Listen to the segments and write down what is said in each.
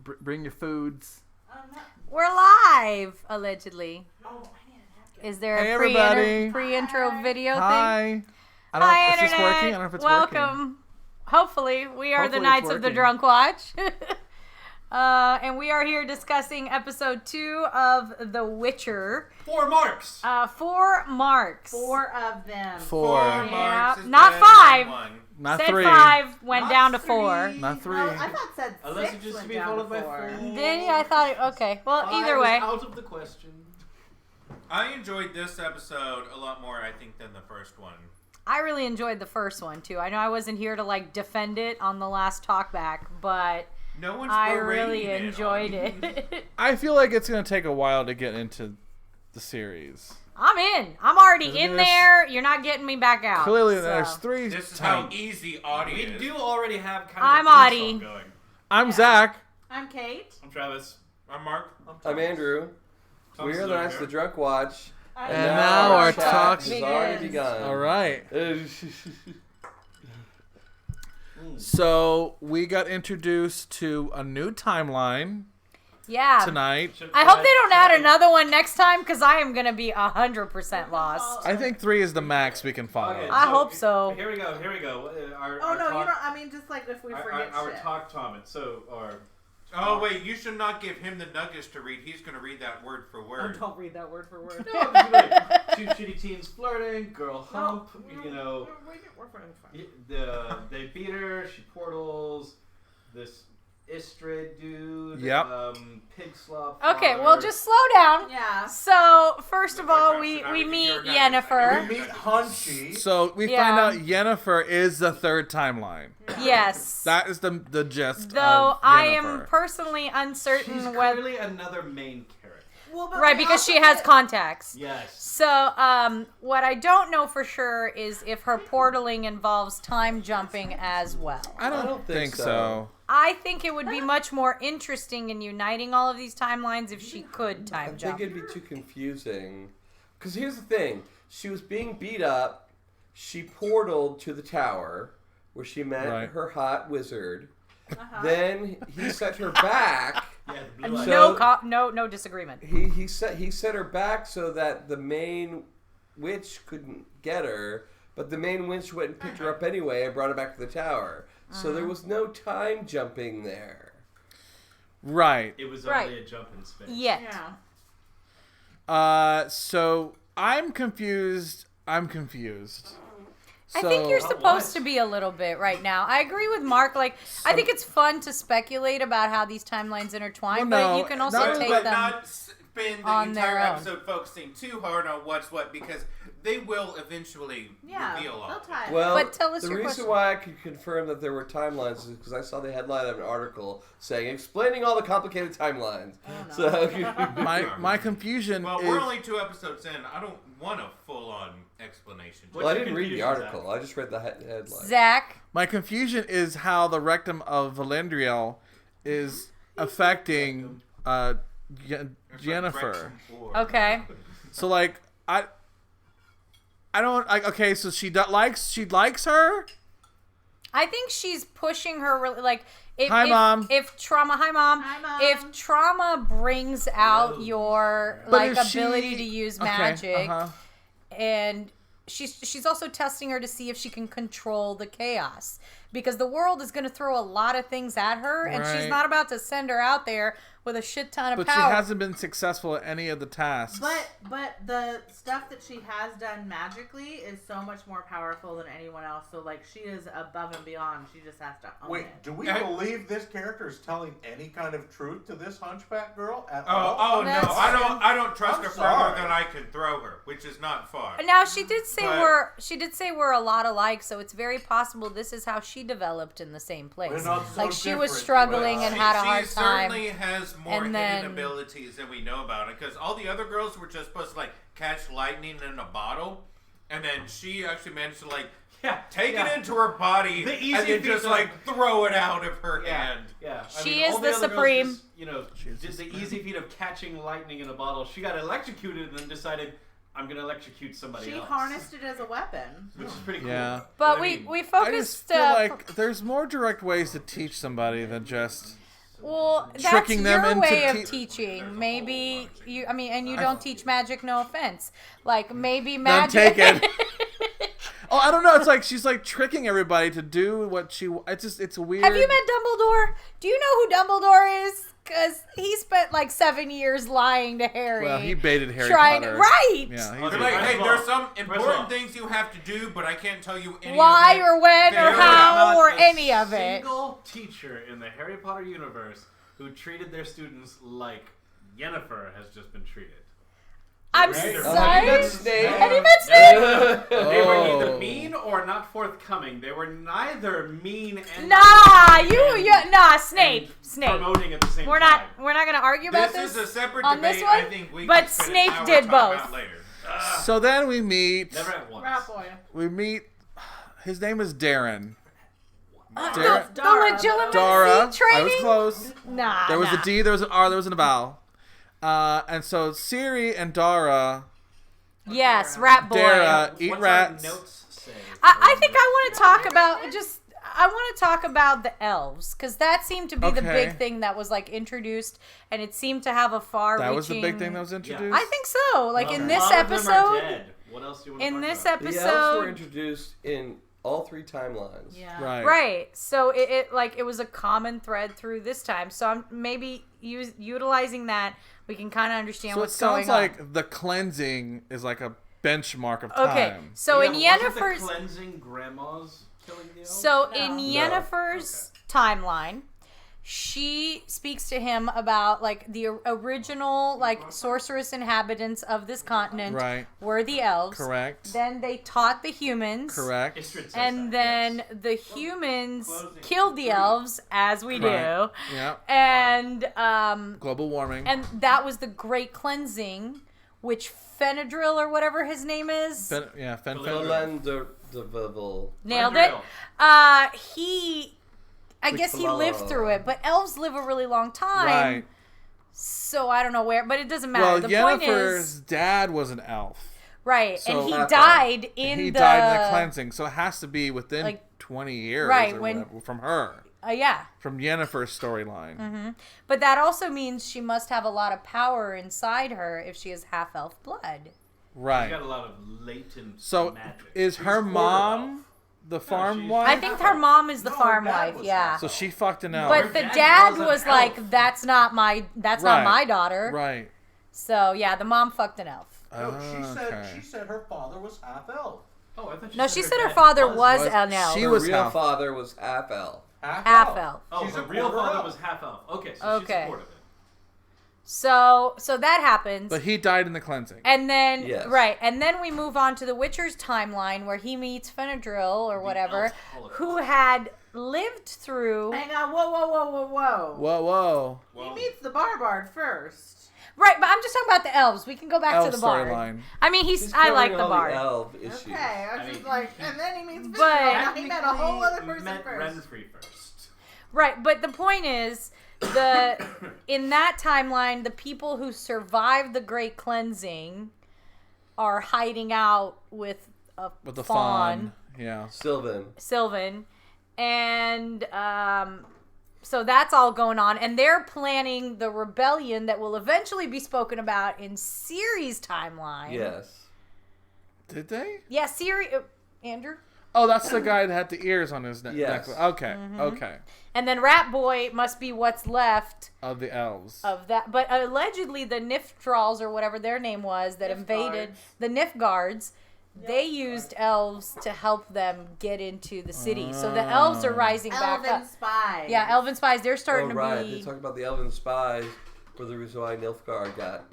bring your foods. We're live, allegedly. Oh, Is there a pre-intro video thing? Hi. Hi, is this Internet. working? I don't know if it's Welcome. working. Hopefully, we are the Hopefully Knights it's of the working. Drunk Watch. And we are here discussing episode 2 of The Witcher. 4 marks. 4 marks. 4 of them. 4. Yeah, is not better than 5. one. Not Said 3. 5, went Not down to 3. 4. Not 3. No, I thought it said Unless 6 it just went be down followed to by 4. 4. Did he? I thought, okay. Well, either way. Out of the question. I enjoyed this episode a lot more, I think, than the first one. I really enjoyed the first one, too. I know I wasn't here to, defend it on the last talkback, but No one's I berating really it enjoyed on- it. I feel like it's going to take a while to get into the series. I'm in. I'm already Isn't in this- there. You're not getting me back out. Clearly, so. there's 3 This is how types. easy Audie We is. do already have kind I'm of a theme Audie. song going. I'm Zach. I'm Kate. I'm Travis. I'm Mark. I'm Andrew. Thomas We are is the over Knights of the here. Drunk Watch. And now our chat talk has already begun. All right. So we got introduced to a new timeline Yeah. tonight. I hope they don't add another one next time because I am going to be 100% lost. I think 3 is the max we can follow. Okay, I hope so. Here we go. Our Oh, no, talk, you don't. I mean, just if we forget our shit. talk comment. So, Oh, wait, you should not give him the nuggets to read. He's going to read that word for Oh, word. don't read that word for word. no, just like, 2 shitty teens flirting, girl hump, We're fine. they beat her, she portals, this Istrid dude, Yep. pig slop. Okay, father. well, just slow down. Yeah. So, first of Like all, Jackson, we I think meet you're not- Yennefer. We meet Hunchy. So we Yeah. find out Yennefer is the 3rd timeline. Yes. That is the gist. Though of I am Yennefer. personally She's uncertain whether... clearly another main character. Well, but Right, we because also she has get- contacts. Yes. So, what I don't know for sure is if her portaling involves time jumping as well. I don't think so. I think it would be much more interesting in uniting all of these timelines if she could I time think jump. it'd be too confusing. Because here's the thing. She was being beat up. She portaled to the tower where she met Right. her hot wizard. Uh-huh. Then he set her back. Yeah, the blue So- light. No disagreement. He set her back so that the main witch couldn't get her, but the main witch went and picked her up anyway and brought her back to the tower. So there was no time jumping there. Right. It was Right. only a jump in space. Yet. Yeah. So I'm confused. I think you're supposed to be a little bit right now. I agree with Mark. I think it's fun to speculate about how these timelines intertwine, Well, but no, you can also not- take But them. not spend the on their entire own. episode focusing too hard on what's what, because they will eventually Yeah. reveal all They'll of it. tie it. Well, But tell us the your reason question. why I could confirm that there were timelines is because I saw the headline of an article saying explaining all the complicated timelines. So my confusion Well, is we're only 2 episodes in. I don't want a full-on explanation. well, I What's your didn't read the confusion, article. I just read the headline. Zach, my confusion is how the rectum of Valendriel is affecting Yennefer. okay. So I don't okay. So she likes her. I think she's pushing her really if, Hi, Mom. If trauma, hi mom. Hi, Mom. If trauma brings out your But if ability she- to use okay, magic, uh-huh. and she's also testing her to see if she can control the chaos, because the world is going to throw a lot of things at her, and she's Right. not about to send her out there with a shit ton of But she power. hasn't been successful at any of the tasks. But the stuff that she has done magically is so much more powerful than anyone else. So she is above and beyond. She just has to own Wait, it. do we Yeah. believe this character is telling any kind of truth to this hunchback girl at Oh all? no! That's- I don't trust I'm her sorry. further than I can throw her, which is not far. Now she did say But- we're a lot alike, so it's very possible this is how she developed in the same place. We're not so She was different. struggling Well, and had a hard She time. certainly has more And hidden then- abilities than we know about it, because all the other girls were just supposed to catch lightning in a bottle, and then she actually managed to take it into her body The easy and then feat just of- throw it out of her hand. Yeah. She is all the other girls supreme. Just, did the easy feat of catching lightning in a bottle. She got electrocuted and then decided, I'm going to electrocute somebody She else. harnessed it as a weapon. Which is pretty cool. Yeah. But I we mean, we I focused. just feel like there's more direct ways to teach somebody than just Well, that's Tricking them your into way of teaching. Maybe you. I mean, and you don't teach magic. No offense. Like maybe Then magic. take it. Oh, I don't know. It's like she's like tricking everybody to do what she. It's weird. Have you met Dumbledore? Do you know who Dumbledore is? Because he spent like 7 years lying to Harry. Well, he baited Harry trying Potter. Right. Yeah. They're He's like, hey, First of there's all- some first of important all- things you have to do, but I can't tell you any Why of it. or when or There how Not or a any of it. Single teacher in the Harry Potter universe who treated their students like Yennefer has just been treated. I'm Right. sorry. That's Snape. Have you met Snape? They were Oh. either mean or not forthcoming. They were neither mean and Nah, Snape. and Snape. promoting at the same We're time. not gonna argue about This this. is a separate on this debate. I one, think we but can spend Snape an hour did talking both. about later. So then we meet. Never at once. Rat boy. We meet. His name is Darren. The Dara. legitimacy Dara. I was training? close. Nah. There was nah. a D, there was an R, there was an vowel. And so Siri and Dara. Yes, rat boy. Dara eat What's rats. Our notes say? I think I want to talk about I want to talk about the elves because that seemed to be the Okay. big thing that was like introduced, and it seemed to have a far-reaching. That was the big thing that was introduced. I think so. Like Well, in a this lot of them are episode, dead. What else do you want to in talk this about? The elves were episode, introduced in all 3 timelines. Yeah. Right. right? So it was a common thread through this time. So I'm maybe utilizing that, we can kind of understand So it what's going sounds on. like the cleansing is like a benchmark of time. Okay, so in wasn't the Yennefer's cleansing grandmas killing the elves? So No. in No. Yennefer's timeline, she speaks to him about like the original like sorceress inhabitants of this continent Right. were the elves. Correct. Then they taught the humans. Correct. Istrid says And that, then yes. the humans killed the elves, as we Right. do. Yeah. And Global warming. and that was the great cleansing, which Fenadril or whatever his name is Fen. Felendevil. nailed it. Fenadril. I guess he lived through it, but elves live a really long time. Right. So I don't know where, but it doesn't matter. Well, The point Yennefer's is, dad was an elf. right, so- and he Half-elf. died in He the died in the cleansing, so it has to be within like, 20 years right, or when- whatever, from her. Yeah, From Yennefer's storyline. but that also means she must have a lot of power inside her if she has half elf blood. She's Right. got a lot of latent So magic. is She's her quarter mom elf. the farm she's- wife? I think her mom is the No, farm her dad wife. was Yeah, half So she fucked an elf. but Her the dad dad was an was like, elf. "That's not my daughter." Right. So yeah, the mom fucked an elf. No, Okay. she said her father was half elf. Oh, I thought No, she said her dad father was was- an elf. she Her was real half. father was half elf. Half elf. Oh, She's her a real quarter father elf. was half elf. Okay, so Okay. she's supportive. So that happens. But he died in the cleansing. And then, Yes. right, and then we move on to the Witcher's timeline where he meets Fenadril or whatever, elf holocaust. who had lived through. Hang on, whoa. Whoa. He meets the Barbard first. Right, but I'm just talking about the elves. We can go back Elf to the bard. storyline. I mean, She's I like covering the all bard. elf issues. Okay, I was I just mean, like, and then he meets But- Fenrir. Now he met a whole other person met first. Renfrey first. Right, but the point is, in that timeline, the people who survived the Great Cleansing are hiding out with a With the fawn. fawn. Yeah. Sylvan, and so that's all going on, and they're planning the rebellion that will eventually be spoken about in Ciri's timeline. Yes. Did they? Yeah, Ciri. Andrew. Oh, that's the guy that had the ears on his neck. Yes. Okay. Mm-hmm. Okay. And then Rat Boy must be what's left Of the elves. of that. But allegedly, the Niftrolls or whatever their name was that invaded the Nifgards, they used elves to help them get into the city. So the elves are rising back Elven up. spies. Yeah, Elven spies. They're starting Oh, right. to They be talked about the elven spies for the reason why Nilfgaard got.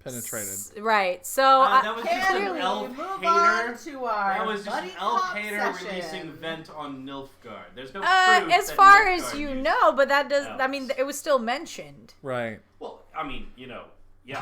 Penetrated. right. So That was just an Clearly, elf move hater. on to our That was just an buddy elf cop hater session. releasing vent on Nilfgaard. There's no proof as that far Nilfgaard as you used know, but that does. I elves. mean, it was still mentioned. Right. Well, I mean, yeah.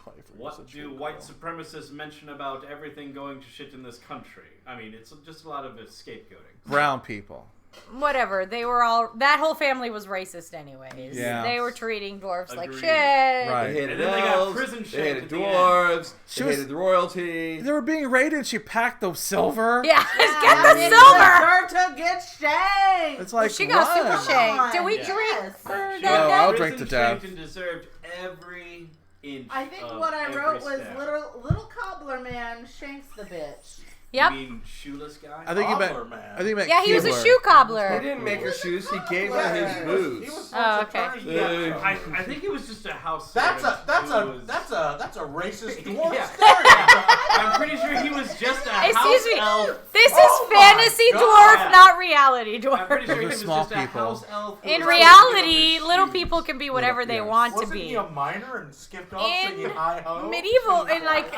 Play for What such a do good white girl. supremacists mention about everything going to shit in this country? I mean, it's just a lot of scapegoating. Brown people. whatever. They were all, that whole family was racist anyways. Yeah. They were treating dwarves like Agreed. shit. Right. They hated And then they got elves. prison They shanked hated at the dwarves. She They was- hated the royalty. They were being raided. She packed the silver. Yeah, get the They silver! deserve to get shanked. It's like, She got super what? shanked. Did we Yes. drink for She that No, was day? I'll prison drink to death. shanked and deserved every inch. I think of what I every wrote was step. little cobbler man shanks the bitch. Yep. You mean shoeless guy? I think he meant. Cobbler man. I think he meant. Yeah, he was a Keebler. shoe He cobbler. didn't make her was a shoes. He gave cobbler. her his He boots. was Oh, once a okay. turnkey. Yeah, I think he was just a house. That's servant a who was- that's a racist dwarf Yeah. stereotype. I'm pretty sure he was just a Excuse house me. elf. This Oh is my fantasy God. dwarf, not reality I'm dwarf. pretty sure he They're was small just people. a house elf. who In was reality, holding little up his people shoes. can be whatever they Yes. want to Wasn't be. he a miner and skipped off In singing hi ho? medieval, in like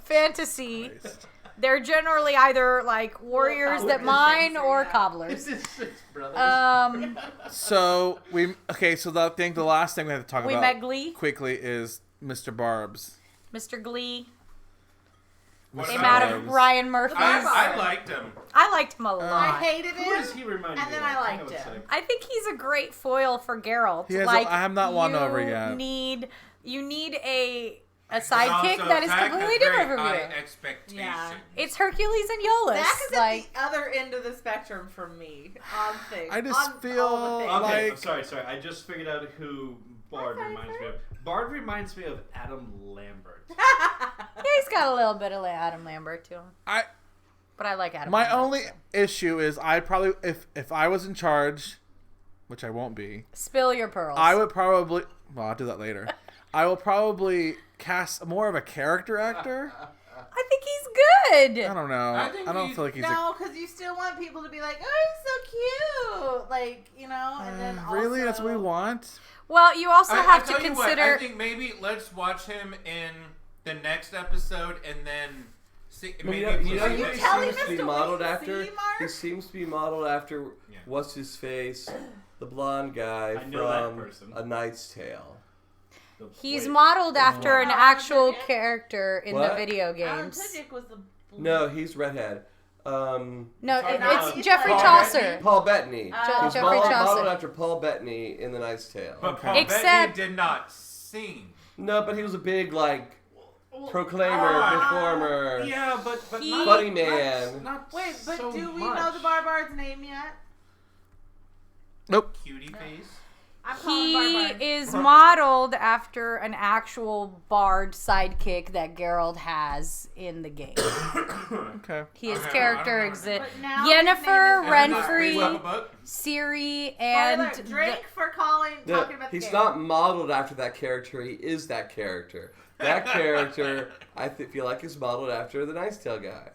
fantasy, they're generally either like warriors that mine or cobblers. This is six brothers. So so the last thing we have to talk We about met Glee. quickly is Mr. Barbs. Mr. Glee What came about out him? of Ryan Murphy's. I liked him. I liked him a lot. I hated Who him. does he remind me And then of? I liked would him. say. I think he's a great foil for Geralt. He has like, I have not won you over yet. You need a But sidekick also, that is Zach has completely very different from high you. expectations. Yeah. It's Hercules and Iolaus. Zach is like, at the other end of the spectrum from me on things. I just on feel all the things. Okay, like- sorry. I just figured out who Bard reminds me of. Bard reminds me of Adam Lambert. yeah, he's got a little bit of Adam Lambert to him. But I like Adam My Lambert. only issue is I probably if I was in charge, which I won't be, Spill your pearls. I would probably I'll do that later. I will probably cast more of a character actor. I think he's good. I don't know. I I, think don't he's- feel like he's No, because you still want people to be like, oh, he's so cute. Like, you know, and then really also, that's what we want. Well, you also have to tell you consider. What, I think maybe let's watch him in the next episode and then see. Maybe Are you Are you who he telling seems to us be to modeled wait and after? see, Mark? He seems to be modeled after Yeah. what's his face, the blonde guy I know that from person. A Knight's Tale. He's Wait. modeled after an Alan actual Tudyk? character in the What? video Alan games. Tudyk was the No, he's redhead. No, Talking about it's Jeffrey Paul Chaucer. Paul Bettany. Je- He's Jeffrey modeled Chaucer. after Paul Bettany in The Knight's Tale. But Paul Except- Bettany did not sing. No, but he was a big proclaimer, performer. Yeah, but He- not, Funny man. Not Wait, but so do we much. know the Barbard's name yet? Nope. Cutie face. I'm calling He Barbard. is modeled after an actual bard sidekick that Geralt has in the game. Okay. His Okay, character I don't know. exists. But now his name Yennefer, is Renfrey, Barbard. Ciri, and Spoiler, drink for talking about the He's game. not modeled after that character. He is that character. That character, I feel like, is modeled after the Knight's Tale guy.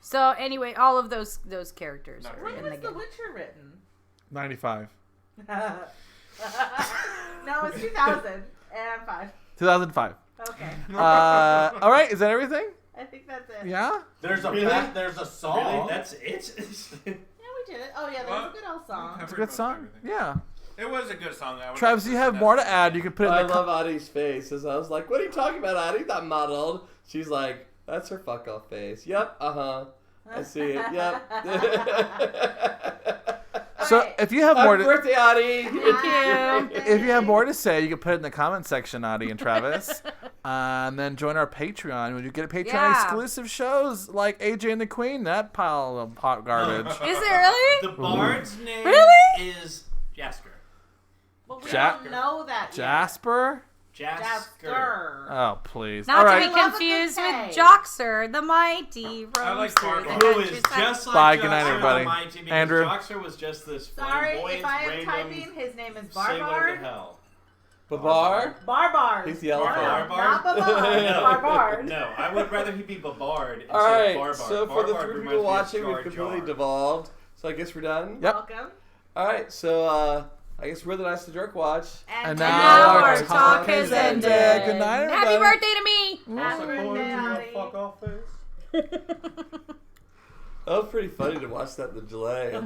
So anyway, all of those characters Not are When in was the The game. Witcher written? 95. No, it's 2000 and 5. 2005. Okay, All right. Is that everything? I think that's it. Yeah. There's a Really? there's a Really? song. That's it? Yeah, we did it. Oh yeah, there's a good old song. It's a good song. Yeah. It was a good song. I would Travis, you have more to add. You can put it I in the love Adi's face. As I was like, what are you talking about, Adi? Not modeled. She's like, that's her fuck off face. Yep, uh-huh. I see it. Yep. So if you have more Happy to birthday, Adi. if you have more to say, you can put it in the comment section, Adi and Travis. And then join our Patreon. When you get a Patreon Yeah. exclusive shows like AJ and the Queen, that pile of hot garbage. Is it really? The bard's name Really? is Jasker. But we Ja- don't know that yet. Jasper? Jasker. Oh, please. Not All to right. be Love confused a good with K. Joxer, the mighty roamster. I like Barbara. Who is just like Bye, good night, Joxer everybody. Almighty, because Andrew. Joxer was just this Sorry, flamboyant, if I am random typing, his name is sailor to Barbard. hell. Babar? Barbard. He's the elephant. No, Barbard? not Barbard. Barbard. No, I would rather he be Babard instead All right, of Barbard. so for the Barbard 3 reminds people me of watching, Jar we've completely Jar. devolved. So I guess we're done? Yep. Welcome. All right, so I guess we're the Nice to Jerk Watch. And now now our our talk talk has has ended. ended. Good night, Happy everybody. birthday to me! Happy birthday, Adi. Fuck off face. That was pretty funny to watch that in the delay.